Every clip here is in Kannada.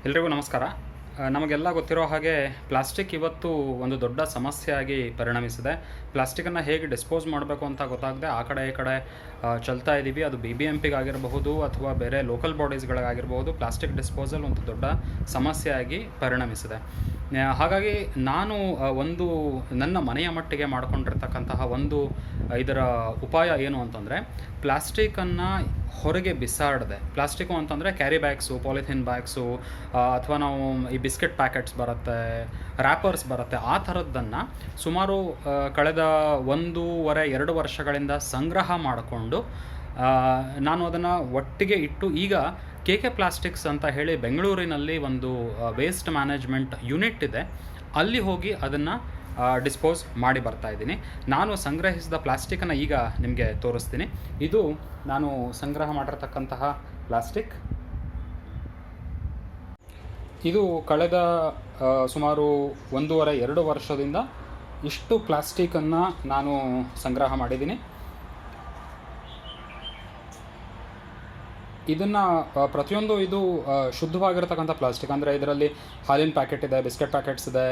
ಎಲ್ರಿಗೂ ನಮಸ್ಕಾರ. ನಮಗೆಲ್ಲ ಗೊತ್ತಿರೋ ಹಾಗೆ ಪ್ಲಾಸ್ಟಿಕ್ ಇವತ್ತು ಒಂದು ದೊಡ್ಡ ಸಮಸ್ಯೆಯಾಗಿ ಪರಿಣಮಿಸಿದೆ. ಪ್ಲಾಸ್ಟಿಕನ್ನು ಹೇಗೆ ಡಿಸ್ಪೋಸ್ ಮಾಡಬೇಕು ಅಂತ ಗೊತ್ತಾಗದೆ ಆ ಕಡೆ ಈ ಕಡೆ ಚಲ್ತಾ ಇದ್ದೀವಿ. ಅದು BBMPಗಾಗಿರಬಹುದು ಅಥವಾ ಬೇರೆ ಲೋಕಲ್ ಬಾಡೀಸ್ಗಳಿಗಾಗಿರ್ಬೋದು. ಪ್ಲಾಸ್ಟಿಕ್ ಡಿಸ್ಪೋಸಲ್ ಒಂದು ದೊಡ್ಡ ಸಮಸ್ಯೆಯಾಗಿ ಪರಿಣಮಿಸಿದೆ. ಹಾಗಾಗಿ ನಾನು ಒಂದು ನನ್ನ ಮನೆಯ ಮಟ್ಟಿಗೆ ಮಾಡಿಕೊಂಡಿರ್ತಕ್ಕಂತಹ ಒಂದು ಇದರ ಉಪಾಯ ಏನು ಅಂತಂದರೆ, ಪ್ಲಾಸ್ಟಿಕನ್ನು ಹೊರಗೆ ಬಿಸಾಡದೆ, ಪ್ಲಾಸ್ಟಿಕ್ಕು ಅಂತಂದರೆ ಕ್ಯಾರಿ ಬ್ಯಾಗ್ಸು, ಪಾಲಿಥಿನ್ ಬ್ಯಾಗ್ಸು, ಅಥವಾ ನಾವು ಈ ಬಿಸ್ಕೆಟ್ ಪ್ಯಾಕೆಟ್ಸ್ ಬರುತ್ತೆ, ರ್ಯಾಪರ್ಸ್ ಬರುತ್ತೆ, ಆ ಥರದ್ದನ್ನು ಸುಮಾರು ಕಳೆದ 1.5-2 ವರ್ಷಗಳಿಂದ ಸಂಗ್ರಹ ಮಾಡಿಕೊಂಡು ನಾನು ಅದನ್ನು ಒಟ್ಟಿಗೆ ಇಟ್ಟು, ಈಗ KK ಪ್ಲಾಸ್ಟಿಕ್ಸ್ ಅಂತ ಹೇಳಿ ಬೆಂಗಳೂರಿನಲ್ಲಿ ಒಂದು ವೇಸ್ಟ್ ಮ್ಯಾನೇಜ್ಮೆಂಟ್ ಯೂನಿಟ್ ಇದೆ, ಅಲ್ಲಿ ಹೋಗಿ ಅದನ್ನು ಡಿಸ್ಪೋಸ್ ಮಾಡಿ ಬರ್ತಾಯಿದ್ದೀನಿ. ನಾನು ಸಂಗ್ರಹಿಸಿದ ಪ್ಲಾಸ್ಟಿಕನ್ನು ಈಗ ನಿಮಗೆ ತೋರಿಸ್ತೀನಿ. ಇದು ನಾನು ಸಂಗ್ರಹ ಮಾಡಿರ್ತಕ್ಕಂತಹ ಪ್ಲಾಸ್ಟಿಕ್. ಇದು ಕಳೆದ ಸುಮಾರು 1.5-2 ವರ್ಷದಿಂದ ಇಷ್ಟು ಪ್ಲಾಸ್ಟಿಕನ್ನು ನಾನು ಸಂಗ್ರಹ ಮಾಡಿದ್ದೀನಿ. ಇದನ್ನು ಪ್ರತಿಯೊಂದು ಇದು ಶುದ್ಧವಾಗಿರ್ತಕ್ಕಂಥ ಪ್ಲಾಸ್ಟಿಕ್. ಅಂದರೆ ಇದರಲ್ಲಿ ಹಾಲಿನ ಪ್ಯಾಕೆಟ್ ಇದೆ, ಬಿಸ್ಕೆಟ್ ಪ್ಯಾಕೆಟ್ಸ್ ಇದೆ,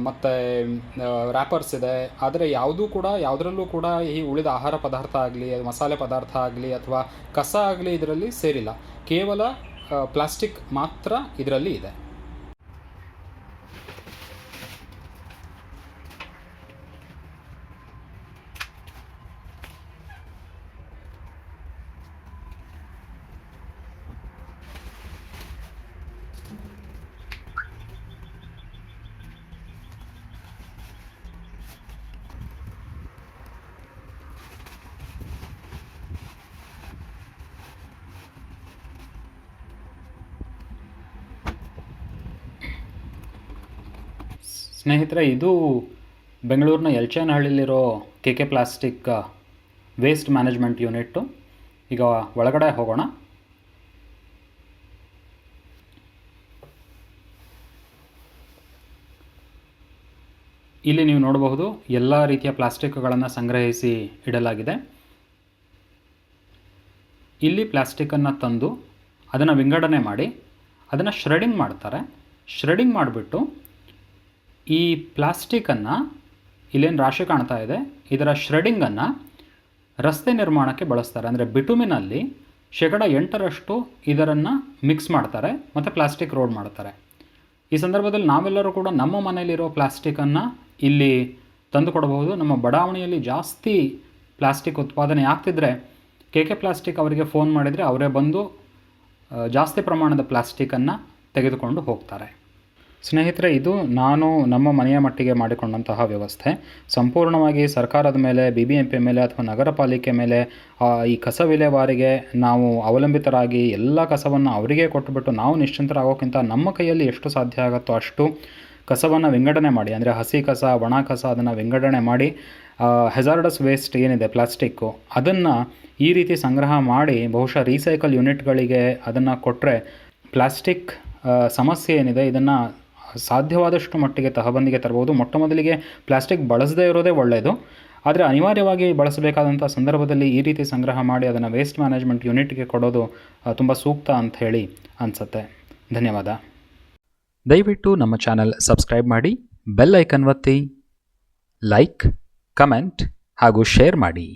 ಮತ್ತು ರ್ಯಾಪರ್ಸ್ ಇದೆ. ಆದರೆ ಯಾವುದರಲ್ಲೂ ಕೂಡ ಈ ಉಳಿದ ಆಹಾರ ಪದಾರ್ಥ ಆಗಲಿ, ಮಸಾಲೆ ಪದಾರ್ಥ ಆಗಲಿ ಅಥವಾ ಕಸ ಆಗಲಿ ಇದರಲ್ಲಿ ಸೇರಿಲ್ಲ. ಕೇವಲ ಪ್ಲಾಸ್ಟಿಕ್ ಮಾತ್ರ ಇದರಲ್ಲಿ ಇದೆ. ಸ್ನೇಹಿತರೆ, ಇದು ಬೆಂಗಳೂರಿನ ಯಲ್ಚೇನಹಳ್ಳಿಲಿರೋ KK plastic waste management unit. ಈಗ ಒಳಗಡೆ ಹೋಗೋಣ. ಇಲ್ಲಿ ನೀವು ನೋಡಬಹುದು, ಎಲ್ಲ ರೀತಿಯ ಪ್ಲಾಸ್ಟಿಕ್ಗಳನ್ನು ಸಂಗ್ರಹಿಸಿ ಇಡಲಾಗಿದೆ. ಇಲ್ಲಿ ಪ್ಲಾಸ್ಟಿಕ್ಕನ್ನು ತಂದು ಅದನ್ನು ವಿಂಗಡಣೆ ಮಾಡಿ ಅದನ್ನು ಶ್ರೆಡಿಂಗ್ ಮಾಡ್ತಾರೆ. ಶ್ರೆಡಿಂಗ್ ಮಾಡಿಬಿಟ್ಟು ಈ ಪ್ಲಾಸ್ಟಿಕನ್ನು, ಇಲ್ಲೇನು ರಾಶಿ ಕಾಣ್ತಾ ಇದೆ, ಇದರ ಶ್ರೆಡಿಂಗನ್ನು ರಸ್ತೆ ನಿರ್ಮಾಣಕ್ಕೆ ಬಳಸ್ತಾರೆ. ಅಂದರೆ ಬಿಟುಮಿನಲ್ಲಿ 8% ಇದನ್ನು ಮಿಕ್ಸ್ ಮಾಡ್ತಾರೆ ಮತ್ತು ಪ್ಲಾಸ್ಟಿಕ್ ರೋಡ್ ಮಾಡ್ತಾರೆ. ಈ ಸಂದರ್ಭದಲ್ಲಿ ನಾವೆಲ್ಲರೂ ಕೂಡ ನಮ್ಮ ಮನೆಯಲ್ಲಿರೋ ಪ್ಲಾಸ್ಟಿಕನ್ನು ಇಲ್ಲಿ ತಂದು ಕೊಡಬಹುದು. ನಮ್ಮ ಬಡಾವಣೆಯಲ್ಲಿ ಜಾಸ್ತಿ ಪ್ಲಾಸ್ಟಿಕ್ ಉತ್ಪಾದನೆ ಆಗ್ತಿದ್ರೆ KK ಪ್ಲಾಸ್ಟಿಕ್ ಅವರಿಗೆ ಫೋನ್ ಮಾಡಿದರೆ ಅವರೇ ಬಂದು ಜಾಸ್ತಿ ಪ್ರಮಾಣದ ಪ್ಲಾಸ್ಟಿಕನ್ನು ತೆಗೆದುಕೊಂಡು ಹೋಗ್ತಾರೆ. ಸ್ನೇಹಿತರೆ, ಇದು ನಾನು ನಮ್ಮ ಮನೆಯ ಮಟ್ಟಿಗೆ ಮಾಡಿಕೊಂಡಂತಹ ವ್ಯವಸ್ಥೆ. ಸಂಪೂರ್ಣವಾಗಿ ಸರ್ಕಾರದ ಮೇಲೆ, BBMP ಮೇಲೆ ಅಥವಾ ನಗರ ಪಾಲಿಕೆ ಮೇಲೆ ಈ ಕಸ ವಿಲೇವಾರಿಗೆ ನಾವು ಅವಲಂಬಿತರಾಗಿ ಎಲ್ಲ ಕಸವನ್ನು ಅವರಿಗೆ ಕೊಟ್ಟುಬಿಟ್ಟು ನಾವು ನಿಶ್ಚಿಂತರಾಗೋಕ್ಕಿಂತ ನಮ್ಮ ಕೈಯಲ್ಲಿ ಎಷ್ಟು ಸಾಧ್ಯ ಆಗುತ್ತೋ ಅಷ್ಟು ಕಸವನ್ನು ವಿಂಗಡಣೆ ಮಾಡಿ, ಅಂದರೆ ಹಸಿ ಕಸ, ಒಣ ಕಸ, ಅದನ್ನು ವಿಂಗಡಣೆ ಮಾಡಿ ಹೆಜಾರ್ಡಸ್ ವೇಸ್ಟ್ ಏನಿದೆ ಪ್ಲಾಸ್ಟಿಕ್ಕು, ಅದನ್ನು ಈ ರೀತಿ ಸಂಗ್ರಹ ಮಾಡಿ ಬಹುಶಃ ರೀಸೈಕಲ್ ಯೂನಿಟ್ಗಳಿಗೆ ಅದನ್ನು ಕೊಟ್ಟರೆ ಪ್ಲಾಸ್ಟಿಕ್ ಸಮಸ್ಯೆ ಏನಿದೆ ಇದನ್ನು ಸಾಧ್ಯವಾದಷ್ಟು ಮಟ್ಟಿಗೆ ತಹಬಂದಿಗೆ ತರಬಹುದು. ಮೊದಲಿಗೆ ಪ್ಲಾಸ್ಟಿಕ್ ಬಳಸದೇ ಇರೋದೇ ಒಳ್ಳೆಯದು. ಆದರೆ ಅನಿವಾರ್ಯವಾಗಿ ಬಳಸಬೇಕಾದಂಥ ಸಂದರ್ಭದಲ್ಲಿ ಈ ರೀತಿ ಸಂಗ್ರಹ ಮಾಡಿ ಅದನ್ನು ವೇಸ್ಟ್ ಮ್ಯಾನೇಜ್ಮೆಂಟ್ ಯೂನಿಟ್ಗೆ ಕೊಡೋದು ತುಂಬ ಸೂಕ್ತ ಅಂತ ಹೇಳಿ ಅನಿಸುತ್ತೆ. ಧನ್ಯವಾದ. ದಯವಿಟ್ಟು ನಮ್ಮ ಚಾನಲ್ ಸಬ್ಸ್ಕ್ರೈಬ್ ಮಾಡಿ, ಬೆಲ್ ಐಕನ್ ಒತ್ತಿ, ಲೈಕ್, ಕಮೆಂಟ್ ಹಾಗೂ ಶೇರ್ ಮಾಡಿ.